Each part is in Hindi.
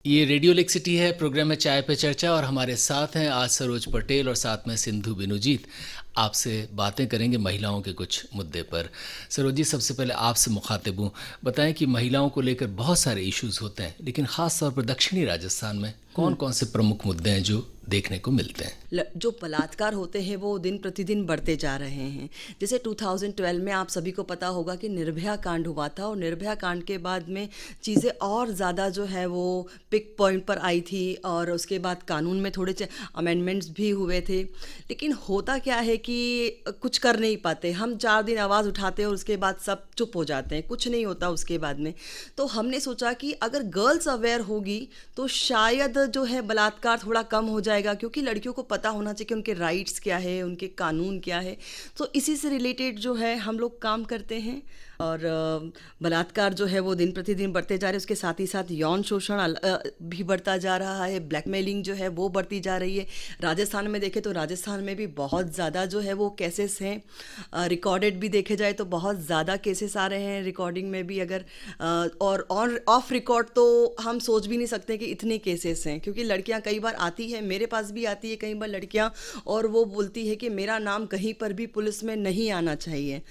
ये रेडियो लेक्सिटी है, प्रोग्राम है चाय पे चर्चा और हमारे साथ हैं आज सरोज पटेल और साथ में सिंधु बिनुजीत। आपसे बातें करेंगे महिलाओं के कुछ मुद्दे पर। सरोज जी, सबसे पहले आपसे मुखातिब हूँ, बताएं कि महिलाओं को लेकर बहुत सारे इश्यूज होते हैं, लेकिन ख़ास तौर पर दक्षिणी राजस्थान में कौन कौन से प्रमुख मुद्दे हैं जो देखने को मिलते हैं? जो बलात्कार होते हैं वो दिन प्रतिदिन बढ़ते जा रहे हैं। जैसे 2012 में आप सभी को पता होगा कि निर्भया कांड हुआ था, और निर्भया कांड के बाद में चीज़ें और ज़्यादा जो है वो पिक पॉइंट पर आई थी, और उसके बाद कानून में थोड़े से अमेंडमेंट्स भी हुए थे। लेकिन होता क्या है कि कुछ कर नहीं पाते, हम 4 दिन आवाज़ उठाते हैं और उसके बाद सब चुप हो जाते हैं, कुछ नहीं होता उसके बाद में। तो हमने सोचा कि अगर गर्ल्स अवेयर होगी तो शायद जो है बलात्कार थोड़ा कम हो जाएगा, क्योंकि लड़कियों को पता होना चाहिए कि उनके राइट्स क्या है, उनके कानून क्या है। तो इसी से रिलेटेड जो है हम लोग काम करते हैं। और बलात्कार जो है वो दिन प्रतिदिन बढ़ते जा रहे हैं, उसके साथ ही साथ यौन शोषण भी बढ़ता जा रहा है, ब्लैकमेलिंग जो है वो बढ़ती जा रही है। राजस्थान में देखें तो राजस्थान में भी बहुत ज़्यादा जो है वो केसेस हैं, रिकॉर्डेड भी देखे जाए तो बहुत ज़्यादा केसेस आ रहे हैं रिकॉर्डिंग में भी। अगर और ऑफ रिकॉर्ड तो हम सोच भी नहीं सकते कि इतने केसेस हैं, क्योंकि लड़कियां कई बार आती है, मेरे पास भी आती है कई बार लड़कियां, और वो बोलती है कि मेरा नाम कहीं पर भी पुलिस में नहीं आना चाहिए।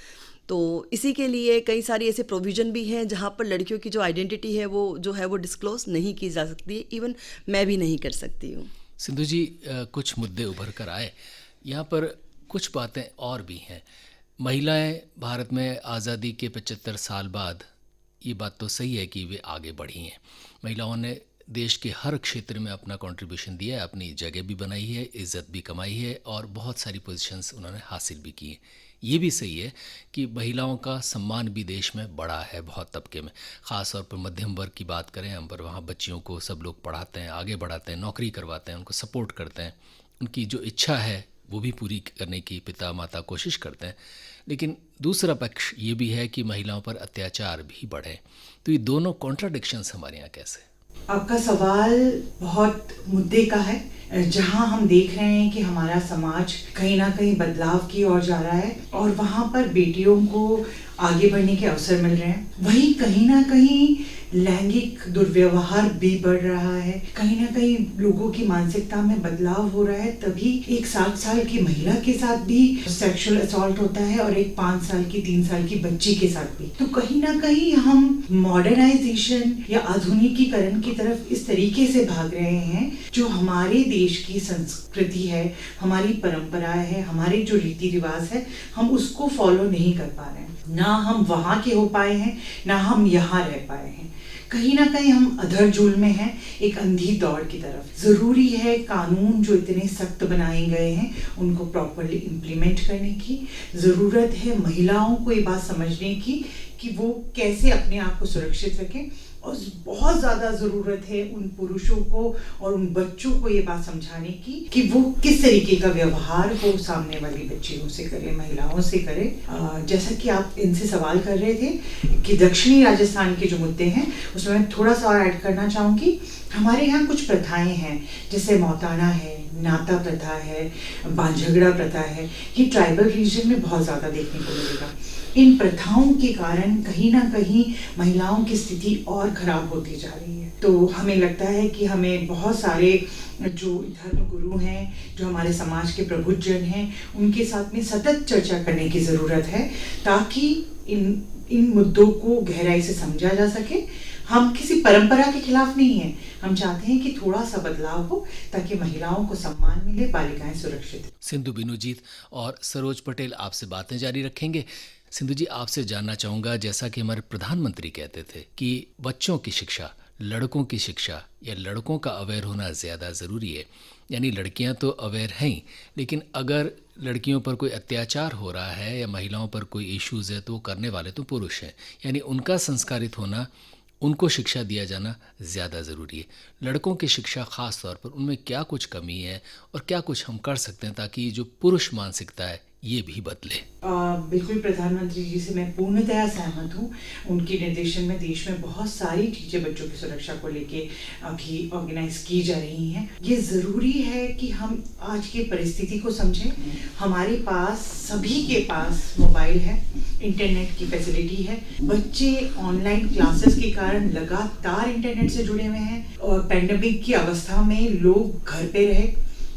तो इसी के लिए कई सारी ऐसे प्रोविज़न भी हैं जहाँ पर लड़कियों की जो आइडेंटिटी है वो जो है वो डिस्क्लोज नहीं की जा सकती है, इवन मैं भी नहीं कर सकती हूँ। सिंधु जी, कुछ मुद्दे उभर कर आए यहाँ पर, कुछ बातें और भी हैं। महिलाएं भारत में आज़ादी के 75 साल बाद, ये बात तो सही है कि वे आगे बढ़ी हैं। महिलाओं ने देश के हर क्षेत्र में अपना कंट्रीब्यूशन दिया है, अपनी जगह भी बनाई है, इज़्ज़त भी कमाई है और बहुत सारी पोजीशंस उन्होंने हासिल भी की हैं। ये भी सही है कि महिलाओं का सम्मान भी देश में बढ़ा है बहुत तबके में। ख़ास तौर पर मध्यम वर्ग की बात करें हम, पर वहाँ बच्चियों को सब लोग पढ़ाते हैं, आगे बढ़ाते हैं, नौकरी करवाते हैं, उनको सपोर्ट करते हैं। उनकी जो इच्छा है वो भी पूरी करने की पिता माता कोशिश करते हैं। लेकिन दूसरा पक्ष ये भी है कि महिलाओं पर अत्याचार भी बढ़े। तो ये दोनों कॉन्ट्राडिक्शंस हमारे यहाँ कैसे? आपका सवाल बहुत मुद्दे का है, जहां हम देख रहे हैं कि हमारा समाज कहीं ना कहीं बदलाव की ओर जा रहा है और वहां पर बेटियों को आगे बढ़ने के अवसर मिल रहे हैं। वहीं कहीं ना कहीं लैंगिक दुर्व्यवहार भी बढ़ रहा है, कहीं ना कहीं लोगों की मानसिकता में बदलाव हो रहा है। तभी एक 7 साल की महिला के साथ भी सेक्सुअल असॉल्ट होता है और एक 5 साल की 3 साल की बच्ची के साथ भी। तो कहीं ना कहीं हम मॉडर्नाइजेशन या आधुनिकीकरण की तरफ इस तरीके से भाग रहे हैं, जो हमारे देश की संस्कृति है, हमारी परंपराएं है, हमारे जो रीति रिवाज है, हम उसको फॉलो नहीं कर पा रहे हैं। ना हम वहां के हो पाए हैं, ना हम यहाँ रह पाए हैं। कहीं ना कहीं हम अधर-झूल में हैं, एक अंधी दौड़ की तरफ। जरूरी है कानून जो इतने सख्त बनाए गए हैं उनको प्रॉपरली इम्प्लीमेंट करने की। जरूरत है महिलाओं को ये बात समझने की कि वो कैसे अपने आप को सुरक्षित रखें, और बहुत ज़्यादा ज़रूरत है उन पुरुषों को और उन बच्चों को ये बात समझाने की कि वो किस तरीके का व्यवहार वो सामने वाली बच्चियों से करे, महिलाओं से करे। जैसा कि आप इनसे सवाल कर रहे थे कि दक्षिणी राजस्थान के जो मुद्दे हैं उसमें मैं थोड़ा सा और ऐड करना चाहूँगी। हमारे यहाँ कुछ प्रथाएं हैं, जैसे मौताना है, नाता प्रथा है, बांझगड़ा प्रथा है। ये ट्राइबल रीजन में बहुत ज़्यादा देखने को मिलेगा। इन प्रथाओं के कारण कहीं ना कहीं महिलाओं की स्थिति और खराब होती जा रही है। तो हमें लगता है कि हमें बहुत सारे जो धर्म गुरु हैं, जो हमारे समाज के प्रबुद्धजन हैं, उनके साथ में सतत चर्चा करने की ज़रूरत है, ताकि इन मुद्दों को गहराई से समझा जा सके। हम किसी परंपरा के खिलाफ नहीं हैं, हम चाहते हैं कि थोड़ा सा बदलाव हो ताकि महिलाओं को सम्मान मिले, बालिकाएं सुरक्षित। सिंधु बिनुजीत और सरोज पटेल आपसे बातें जारी रखेंगे। सिंधु जी, आपसे जानना चाहूँगा, जैसा कि हमारे प्रधानमंत्री कहते थे कि बच्चों की शिक्षा, लड़कों की शिक्षा या लड़कों का अवेयर होना ज़्यादा ज़रूरी है। यानी लड़कियां तो अवेयर हैं ही, लेकिन अगर लड़कियों पर कोई अत्याचार हो रहा है या महिलाओं पर कोई इश्यूज़ है तो वो करने वाले तो पुरुष हैं। यानी उनका संस्कारित होना, उनको शिक्षा दिया जाना ज़्यादा ज़रूरी है। लड़कों की शिक्षा ख़ास तौर पर, उनमें क्या कुछ कमी है और क्या कुछ हम कर सकते हैं ताकि जो पुरुष मानसिकता है ये भी बदले। बिल्कुल प्रधानमंत्री जी से मैं पूर्णतः सहमत हूँ। उनके निर्देशन में देश में बहुत सारी चीज़ें बच्चों की सुरक्षा को लेके अभी ऑर्गेनाइज की जा रही हैं। ये ज़रूरी है कि हम आज की परिस्थिति को समझें। हमारे पास, सभी के पास मोबाइल है, इंटरनेट की फैसिलिटी है। बच्चे ऑनलाइन क्लासेस के कारण लगातार इंटरनेट से जुड़े हुए हैं और पैंडेमिक की अवस्था में लोग घर पे रहे,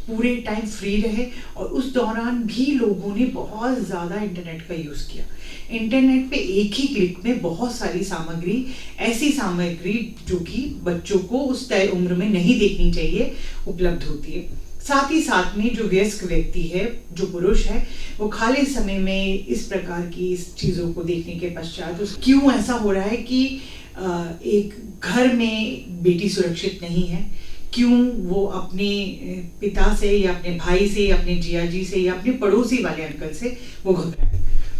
पूरे टाइम फ्री रहे और उस दौरान भी लोगों ने बहुत ज़्यादा इंटरनेट का यूज़ किया। इंटरनेट पे एक ही क्लिक में बहुत सारी सामग्री, ऐसी सामग्री जो कि बच्चों को उस तय उम्र में नहीं देखनी चाहिए, उपलब्ध होती है। साथ ही साथ में जो वयस्क व्यक्ति है, जो पुरुष है, वो खाली समय में इस प्रकार की इस चीज़ों को देखने के पश्चात क्यों ऐसा हो रहा है कि एक घर में बेटी सुरक्षित नहीं है, क्यों वो अपने पिता से या अपने भाई से या अपने जिया जी से या अपने पड़ोसी वाले अंकल से वो घबराए।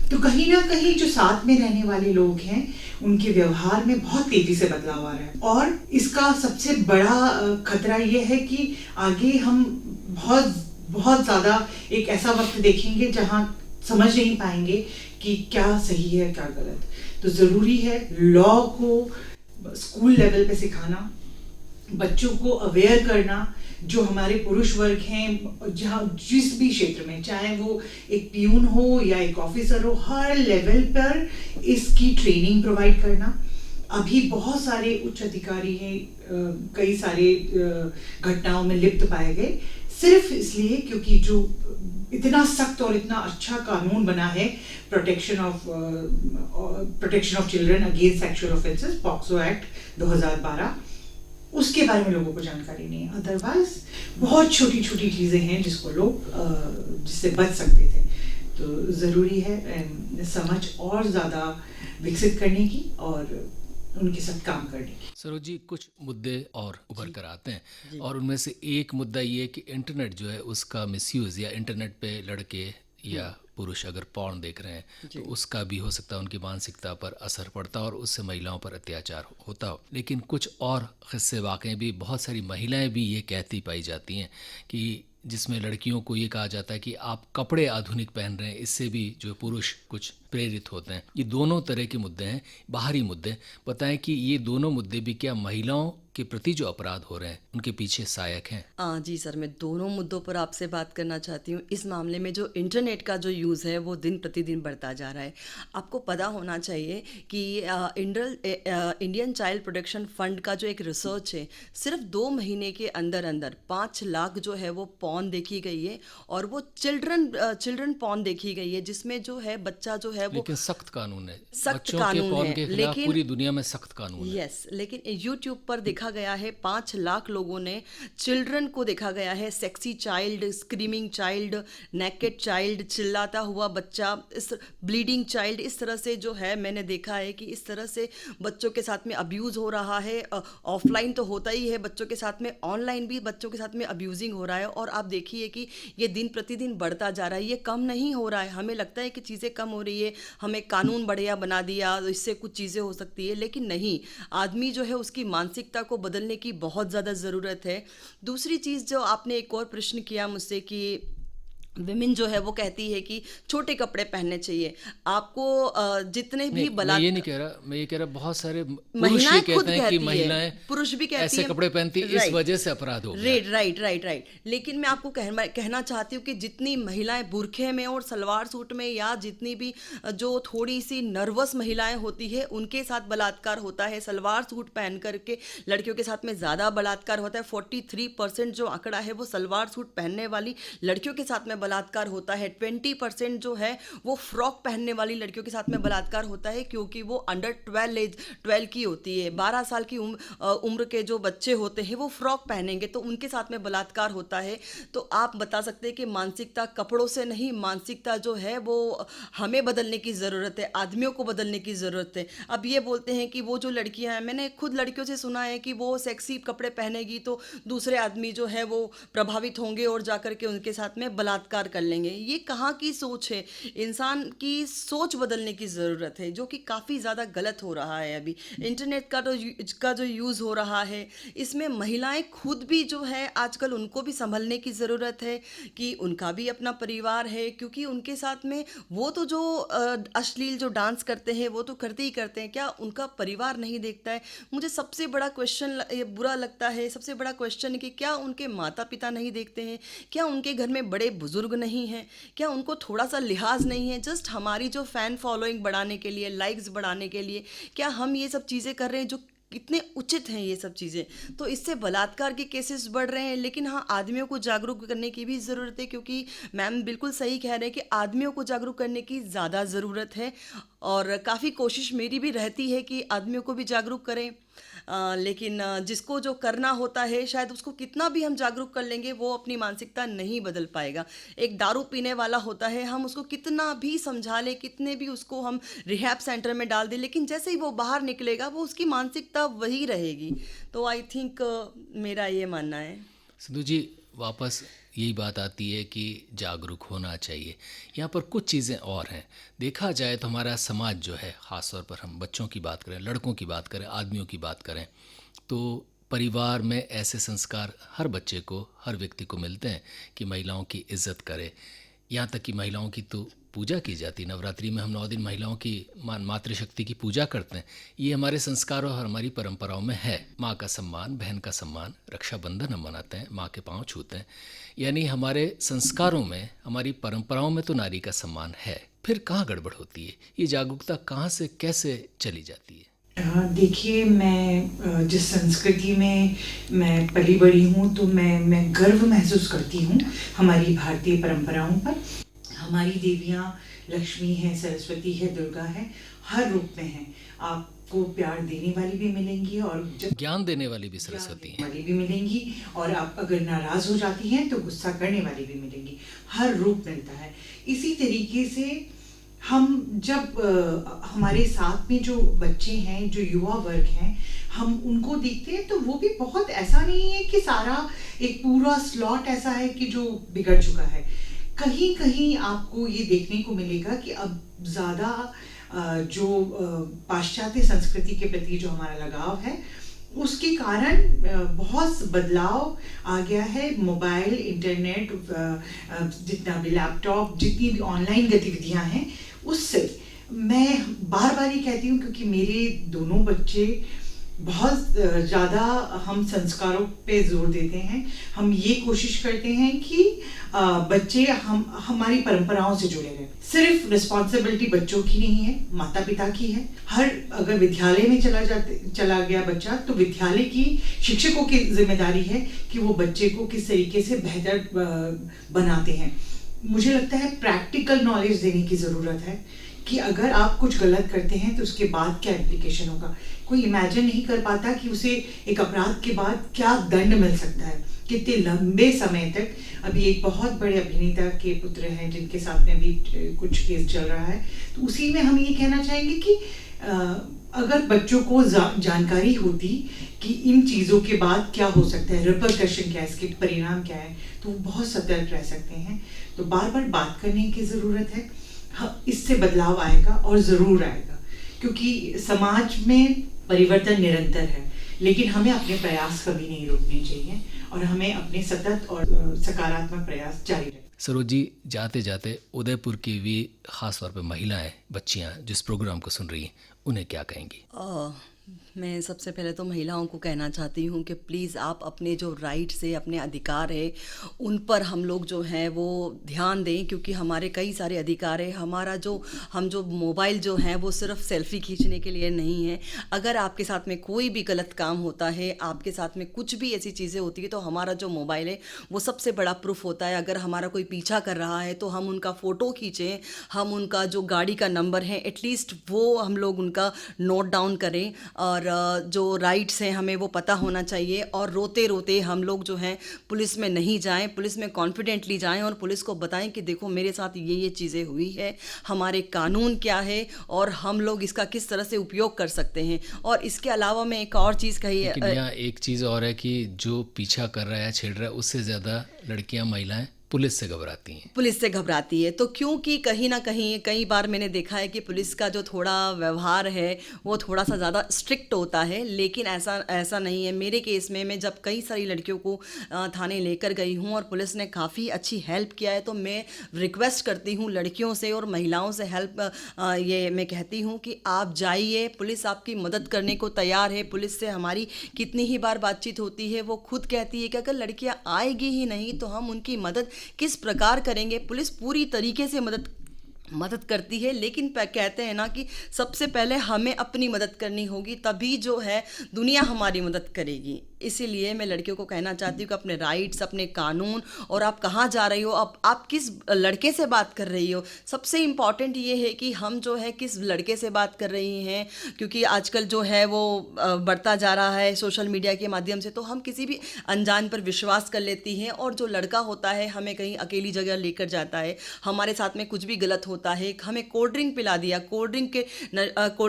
तो कहीं ना कहीं जो साथ में रहने वाले लोग हैं, उनके व्यवहार में बहुत तेजी से बदलाव आ रहा है और इसका सबसे बड़ा खतरा ये है कि आगे हम बहुत ज़्यादा एक ऐसा वक्त देखेंगे जहाँ समझ नहीं पाएंगे कि क्या सही है क्या गलत। तो ज़रूरी है लॉ को स्कूल लेवल पे सिखाना, बच्चों को अवेयर करना। जो हमारे पुरुष वर्ग हैं, जहाँ जिस भी क्षेत्र में, चाहे वो एक पियून हो या एक ऑफिसर हो, हर लेवल पर इसकी ट्रेनिंग प्रोवाइड करना। अभी बहुत सारे उच्च अधिकारी हैं, कई सारे घटनाओं में लिप्त पाए गए सिर्फ इसलिए क्योंकि जो इतना सख्त और इतना अच्छा कानून बना है protection of children against sexual offences, POCSO act 2012, उसके बारे में लोगों को जानकारी नहीं है। अदरवाइज बहुत छोटी छोटी चीज़ें हैं जिसको लोग जिससे बच सकते थे। तो ज़रूरी है समझ और ज़्यादा विकसित करने की और उनके साथ काम करने की। सरोज जी, कुछ मुद्दे और उभर कर आते हैं और उनमें से एक मुद्दा ये है कि इंटरनेट जो है उसका मिसयूज़, या इंटरनेट पे लड़के या पुरुष अगर पॉर्न देख रहे हैं तो उसका भी हो सकता है उनकी मानसिकता पर असर पड़ता और उससे महिलाओं पर अत्याचार होता हो। लेकिन कुछ और किस्से वाकई भी बहुत सारी महिलाएं भी ये कहती पाई जाती हैं कि जिसमें लड़कियों को ये कहा जाता है कि आप कपड़े आधुनिक पहन रहे हैं, इससे भी जो पुरुष कुछ प्रेरित होते हैं। ये दोनों तरह के मुद्दे हैं, बाहरी मुद्दे। बताएं कि ये दोनों मुद्दे भी क्या महिलाओं के प्रति जो अपराध हो रहे हैं उनके पीछे सहायक हैं? जी सर, मैं दोनों मुद्दों पर आपसे बात करना चाहती हूँ। इस मामले में जो इंटरनेट का जो यूज़ है वो दिन प्रतिदिन बढ़ता जा रहा है। आपको पता होना चाहिए कि इंडियन चाइल्ड प्रोटेक्शन फंड का जो एक रिसर्च है, सिर्फ 2 महीने के अंदर अंदर 5 लाख जो है वो पॉर्न देखी गई है और वो चिल्ड्रन पॉर्न देखी गई है, जिसमें जो है बच्चा जो है वो, लेकिन सख्त कानून है, सख्त बच्चों कानून के पॉर्न है, के खिलाफ लेकिन पूरी दुनिया में सख्त कानून है। यस, लेकिन यूट्यूब पर देखा गया है 5 लाख लोगों ने चिल्ड्रन को देखा गया है, sexy child, screaming child, naked child, चिल्लाता हुआ बच्चा, इस ब्लीडिंग चाइल्ड, इस तरह से जो है मैंने देखा है कि इस तरह से बच्चों के साथ में अब्यूज़ हो रहा है। ऑफलाइन तो होता ही है बच्चों के साथ में, ऑनलाइन भी बच्चों के साथ में अब्यूजिंग हो रहा है और आप देखिए कि ये दिन प्रतिदिन बढ़ता जा रहा है, ये कम नहीं हो रहा है। हमें लगता है कि चीज़ें कम हो रही है, हमें कानून बढ़िया बना दिया, इससे कुछ चीज़ें हो सकती है, लेकिन नहीं। आदमी जो है उसकी मानसिकता को बदलने की बहुत ज़्यादा ज़रूरत है। दूसरी चीज़ जो आपने एक और प्रश्न किया मुझसे कि विमेन जो है वो कहती है कि छोटे कपड़े पहनने चाहिए। आपको जितने भी मैं ये नहीं कह रहा, मैं ये कह रहा बहुत सारे पुरुष ये महिलाएं खुद कहते हैं कि कहती महिलाएं है, पुरुष भी कहती ऐसे हैं, कपड़े पहनती, इस राइट, वजह से अपराध हो गया। राइट। लेकिन मैं आपको कहना चाहती हूँ कि जितनी महिलाएं बुरखे में और सलवार सूट में, या जितनी भी जो थोड़ी सी नर्वस महिलाएं होती है, उनके साथ बलात्कार होता है। सलवार सूट पहन करके लड़कियों के साथ में ज़्यादा बलात्कार होता है। 43% जो आंकड़ा है वो सलवार सूट पहनने वाली लड़कियों के साथ में बलात्कार होता है। 20% जो है वो फ्रॉक पहनने वाली लड़कियों के साथ में बलात्कार होता है, क्योंकि वो अंडर 12 की होती है। 12 साल की उम्र के जो बच्चे होते हैं वो फ्रॉक पहनेंगे तो उनके साथ में बलात्कार होता है। तो आप बता सकते हैं कि मानसिकता कपड़ों से नहीं, मानसिकता जो है वो हमें बदलने की ज़रूरत है, आदमियों को बदलने की ज़रूरत है। अब ये बोलते हैं कि वो जो लड़कियां हैं, मैंने खुद लड़कियों से सुना है कि वो सेक्सी कपड़े पहनेगी तो दूसरे आदमी जो है वो प्रभावित होंगे और जाकर के उनके साथ में बलात्कार बलात्कार कर लेंगे, ये कहाँ की सोच है? इंसान की सोच बदलने की ज़रूरत है, जो कि काफ़ी ज़्यादा गलत हो रहा है अभी। इंटरनेट का जो यूज़ हो रहा है, इसमें महिलाएं खुद भी जो है आजकल उनको भी संभलने की ज़रूरत है कि उनका भी अपना परिवार है, क्योंकि उनके साथ में वो तो जो अश्लील जो डांस करते हैं वो तो करते ही करते हैं, क्या उनका परिवार नहीं देखता है? मुझे सबसे बड़ा क्वेश्चन ये बुरा लगता है, सबसे बड़ा क्वेश्चन है कि क्या उनके माता पिता नहीं देखते हैं? क्या उनके घर में बड़े बुजुर्ग नहीं हैं? क्या उनको थोड़ा सा लिहाज नहीं है? जस्ट हमारी जो फ़ैन फॉलोइंग बढ़ाने के लिए, लाइक्स बढ़ाने के लिए क्या हम ये सब चीज़ें कर रहे हैं जो कितने उचित हैं ये सब चीज़ें? तो इससे बलात्कार के केसेस बढ़ रहे हैं, लेकिन हाँ, आदमियों को जागरूक करने की भी ज़रूरत है, क्योंकि मैम बिल्कुल सही कह रहे हैं कि आदमियों को जागरूक करने की ज़्यादा ज़रूरत है, और काफ़ी कोशिश मेरी भी रहती है कि आदमियों को भी जागरूक करें। लेकिन जिसको जो करना होता है, शायद उसको कितना भी हम जागरूक कर लेंगे, वो अपनी मानसिकता नहीं बदल पाएगा। एक दारू पीने वाला होता है, हम उसको कितना भी समझा लें, कितने भी उसको हम रिहैब सेंटर में डाल दें, लेकिन जैसे ही वो बाहर निकलेगा, वो उसकी मानसिकता वही रहेगी। तो आई थिंक मेरा ये मानना है। सिंधु जी, वापस यही बात आती है कि जागरूक होना चाहिए। यहाँ पर कुछ चीज़ें और हैं। देखा जाए तो हमारा समाज जो है, ख़ास तौर पर हम बच्चों की बात करें, लड़कों की बात करें, आदमियों की बात करें, तो परिवार में ऐसे संस्कार हर बच्चे को, हर व्यक्ति को मिलते हैं कि महिलाओं की इज्जत करे। यहाँ तक कि महिलाओं की तो पूजा की जाती है। नवरात्रि में हम 9 दिन महिलाओं की मातृशक्ति की पूजा करते हैं। ये हमारे संस्कारों और हमारी परंपराओं में है। माँ का सम्मान, बहन का सम्मान, रक्षाबंधन हम मनाते हैं, माँ के पाँव छूते हैं। यानी हमारे संस्कारों में, हमारी परंपराओं में तो नारी का सम्मान है। फिर कहाँ गड़बड़ होती है? ये जागरूकता कहाँ से कैसे चली जाती है? देखिए, मैं जिस संस्कृति में मैं पली बड़ी हूँ, तो मैं गर्व महसूस करती हूँ हमारी भारतीय परंपराओं पर। हमारी देवियाँ लक्ष्मी हैं, सरस्वती है, दुर्गा है, हर रूप में हैं। आपको प्यार देने वाली भी मिलेंगी और ज्ञान देने वाली भी सरस्वती हैं, वाली भी मिलेंगी, और आप अगर नाराज़ हो जाती हैं तो गुस्सा करने वाली भी मिलेंगी। हर रूप मिलता है। इसी तरीके से हम जब हमारे साथ में जो बच्चे हैं, जो युवा वर्ग हैं, हम उनको देखते हैं तो वो भी बहुत ऐसा नहीं है कि सारा एक पूरा स्लॉट ऐसा है कि जो बिगड़ चुका है। कहीं कहीं आपको ये देखने को मिलेगा कि अब ज़्यादा जो पाश्चात्य संस्कृति के प्रति जो हमारा लगाव है, उसके कारण बहुत बदलाव आ गया है। मोबाइल, इंटरनेट, जितना भी लैपटॉप, जितनी भी ऑनलाइन गतिविधियां हैं, उससे मैं बार बार ये कहती हूँ, क्योंकि मेरे दोनों बच्चे बहुत ज़्यादा हम संस्कारों पे जोर देते हैं। हम ये कोशिश करते हैं कि बच्चे हमारी परंपराओं से जुड़े रहें। सिर्फ रिस्पॉन्सिबिलिटी बच्चों की नहीं है, माता पिता की है। अगर विद्यालय में चला गया बच्चा, तो विद्यालय की शिक्षकों की जिम्मेदारी है कि वो बच्चे को किस तरीके से बेहतर बनाते हैं। मुझे लगता है प्रैक्टिकल नॉलेज देने की ज़रूरत है कि अगर आप कुछ गलत करते हैं तो उसके बाद क्या एप्लीकेशन होगा। कोई इमेजिन नहीं कर पाता कि उसे एक अपराध के बाद क्या दंड मिल सकता है, कितने लंबे समय तक। अभी एक बहुत बड़े अभिनेता के पुत्र हैं जिनके साथ में अभी कुछ केस चल रहा है, तो उसी में हम ये कहना चाहेंगे कि अगर बच्चों को जानकारी होती कि इन चीज़ों के बाद क्या हो सकता है, रिपरकशन क्या है, इसके परिणाम क्या है, तो वो बहुत सतर्क रह सकते हैं। तो बार बार बात करने की ज़रूरत है। हाँ, इससे बदलाव आएगा और ज़रूर आएगा, क्योंकि समाज में परिवर्तन निरंतर है, लेकिन हमें अपने प्रयास कभी नहीं रोकने चाहिए और हमें अपने सतत और सकारात्मक प्रयास जारी रखें। सरोज जी, जाते जाते उदयपुर की भी ख़ास तौर पे महिलाएं, बच्चियां जिस प्रोग्राम को सुन रही हैं, उन्हें क्या कहेंगी? मैं सबसे पहले तो महिलाओं को कहना चाहती हूँ कि प्लीज़ आप अपने जो राइट्स है, अपने अधिकार है, उन पर हम लोग जो हैं वो ध्यान दें, क्योंकि हमारे कई सारे अधिकार है। हम जो मोबाइल जो है वो सिर्फ सेल्फी खींचने के लिए नहीं है। अगर आपके साथ में कोई भी गलत काम होता है, आपके साथ में कुछ भी ऐसी चीज़ें होती है, तो हमारा जो मोबाइल है वो सबसे बड़ा प्रूफ होता है। अगर हमारा कोई पीछा कर रहा है तो हम उनका फ़ोटो खींचें, हम उनका जो गाड़ी का नंबर है एटलीस्ट वो हम लोग उनका नोट डाउन करें, और जो राइट्स हैं हमें वो पता होना चाहिए। और रोते रोते हम लोग जो हैं पुलिस में नहीं जाएं, पुलिस में कॉन्फिडेंटली जाएं और पुलिस को बताएं कि देखो मेरे साथ ये चीज़ें हुई है, हमारे कानून क्या है और हम लोग इसका किस तरह से उपयोग कर सकते हैं। और इसके अलावा मैं एक और चीज़ कही है, लेकिन यहाँ एक चीज़ और है कि जो पीछा कर रहा है, छेड़ रहा है, उससे ज़्यादा लड़कियाँ, महिलाएं पुलिस से घबराती हैं। पुलिस से घबराती है, तो क्योंकि कहीं ना कहीं कई बार मैंने देखा है कि पुलिस का जो थोड़ा व्यवहार है वो थोड़ा सा ज़्यादा स्ट्रिक्ट होता है, लेकिन ऐसा ऐसा नहीं है। मेरे केस में मैं जब कई सारी लड़कियों को थाने लेकर गई हूँ और पुलिस ने काफ़ी अच्छी हेल्प किया है, तो मैं रिक्वेस्ट करती हूँ लड़कियों से और महिलाओं से हेल्प, ये मैं कहती हूँ कि आप जाइए, पुलिस आपकी मदद करने को तैयार है। पुलिस से हमारी कितनी ही बार बातचीत होती है, वो खुद कहती है कि अगर लड़कियाँ आएगी ही नहीं तो हम उनकी मदद किस प्रकार करेंगे। पुलिस पूरी तरीके से मदद करती है, लेकिन कहते हैं ना कि सबसे पहले हमें अपनी मदद करनी होगी, तभी जो है दुनिया हमारी मदद करेगी। इसीलिए मैं लड़कियों को कहना चाहती हूँ कि अपने राइट्स, अपने कानून, और आप कहाँ जा रही हो, आप किस लड़के से बात कर रही हो, सबसे इम्पॉर्टेंट ये है कि हम जो है किस लड़के से बात कर रही हैं, क्योंकि आजकल जो है वो बढ़ता जा रहा है सोशल मीडिया के माध्यम से, तो हम किसी भी अनजान पर विश्वास कर लेती हैं। और जो लड़का होता है हमें कहीं अकेली जगह लेकर जाता है, हमारे साथ में कुछ भी गलत होता है, हमें कोल्ड ड्रिंक पिला दिया, कोल्ड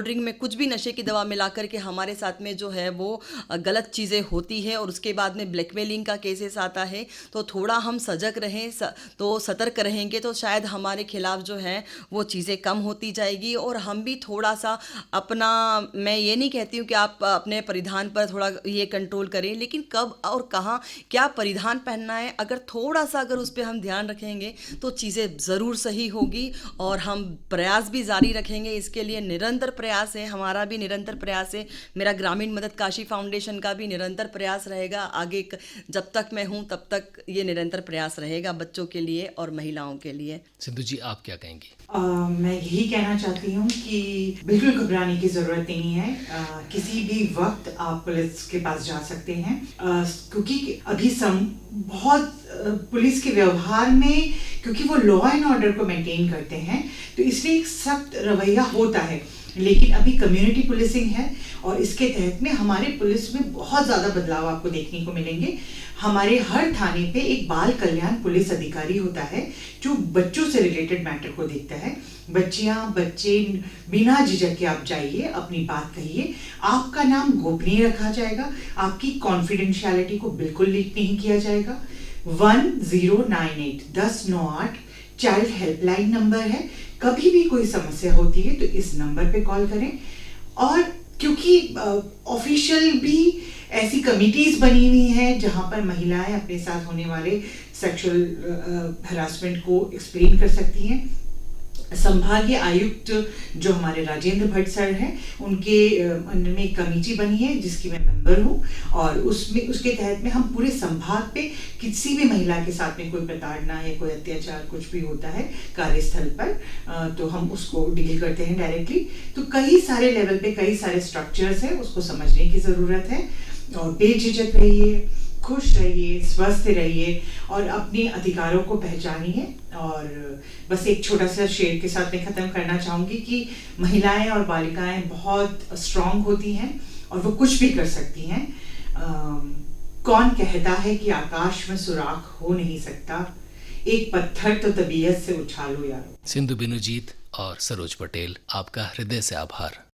ड्रिंक में कुछ भी नशे की दवा मिला करके हमारे साथ में जो है वो गलत चीज़ें होती है, और उसके बाद में ब्लैकमेलिंग का केसेस आता है। तो थोड़ा हम सजग रहें, तो सतर्क रहेंगे तो शायद हमारे खिलाफ जो है वो चीज़ें कम होती जाएगी। और हम भी थोड़ा सा अपना, मैं ये नहीं कहती हूँ कि आप अपने परिधान पर थोड़ा ये कंट्रोल करें, लेकिन कब और कहाँ क्या परिधान पहनना है, अगर थोड़ा सा अगर उस पर हम ध्यान रखेंगे तो चीज़ें ज़रूर सही होगी। और हम प्रयास भी जारी रखेंगे, इसके लिए निरंतर प्रयास है, हमारा भी निरंतर प्रयास है, मेरा ग्रामीण मदद काशी फाउंडेशन का भी निरंतर प्रयास रहेगा। आगे जब तक मैं हूँ तब तक ये निरंतर प्रयास रहेगा बच्चों के लिए और महिलाओं के लिए। सिंधु जी, आप क्या कहेंगी? मैं यही कहना चाहती हूँ कि बिल्कुल घबराने की ज़रूरत नहीं है। किसी भी वक्त आप पुलिस के पास जा सकते हैं, क्योंकि अभी बहुत पुलिस के व्यवहार में, क्योंकि वो लॉ एंड ऑर्डर को मेंटेन करते हैं, तो इसलिए एक सख्त रवैया होता है। लेकिन अभी कम्युनिटी पुलिसिंग है और इसके तहत में हमारे पुलिस में बहुत ज़्यादा बदलाव आपको देखने को मिलेंगे। हमारे हर थाने पे एक बाल कल्याण पुलिस अधिकारी होता है जो बच्चों से रिलेटेड मैटर को देखता है। बच्चे बिना झिझक के आप जाइए, अपनी बात कहिए, आपका नाम गोपनीय रखा जाएगा, आपकी कॉन्फिडेंशियलिटी को बिल्कुल लीक नहीं किया जाएगा। 1098 1098 चाइल्ड हेल्पलाइन नंबर है। कभी भी कोई समस्या होती है तो इस नंबर पे कॉल करें। और क्योंकि ऑफिशियल भी ऐसी कमिटीज बनी हुई हैं जहां पर महिलाएं अपने साथ होने वाले सेक्सुअल हरासमेंट को एक्सप्लेन कर सकती हैं। संभागीय आयुक्त जो हमारे राजेंद्र भट्ट सर हैं, उनके अंडर में एक कमेटी बनी है जिसकी मैं मेंबर हूँ, और उसके तहत में हम पूरे संभाग पे किसी भी महिला के साथ में कोई प्रताड़ना या कोई अत्याचार कुछ भी होता है कार्यस्थल पर, तो हम उसको डील करते हैं डायरेक्टली। तो कई सारे लेवल पे कई सारे स्ट्रक्चर्स हैं, उसको समझने की ज़रूरत है। और बेझिझक रहिए, खुश रहिए, स्वस्थ रहिए और अपने अधिकारों को पहचानिए। और बस एक छोटा सा शेर के साथ मैं ख़त्म करना चाहूँगी कि महिलाएं और बालिकाएं बहुत स्ट्रांग होती हैं और वो कुछ भी कर सकती हैं। कौन कहता है कि आकाश में सुराख हो नहीं सकता, एक पत्थर तो तबीयत से उछालो यारो। सिंधु बिनुजीत और सरोज पटेल, आपका हृदय से आभार।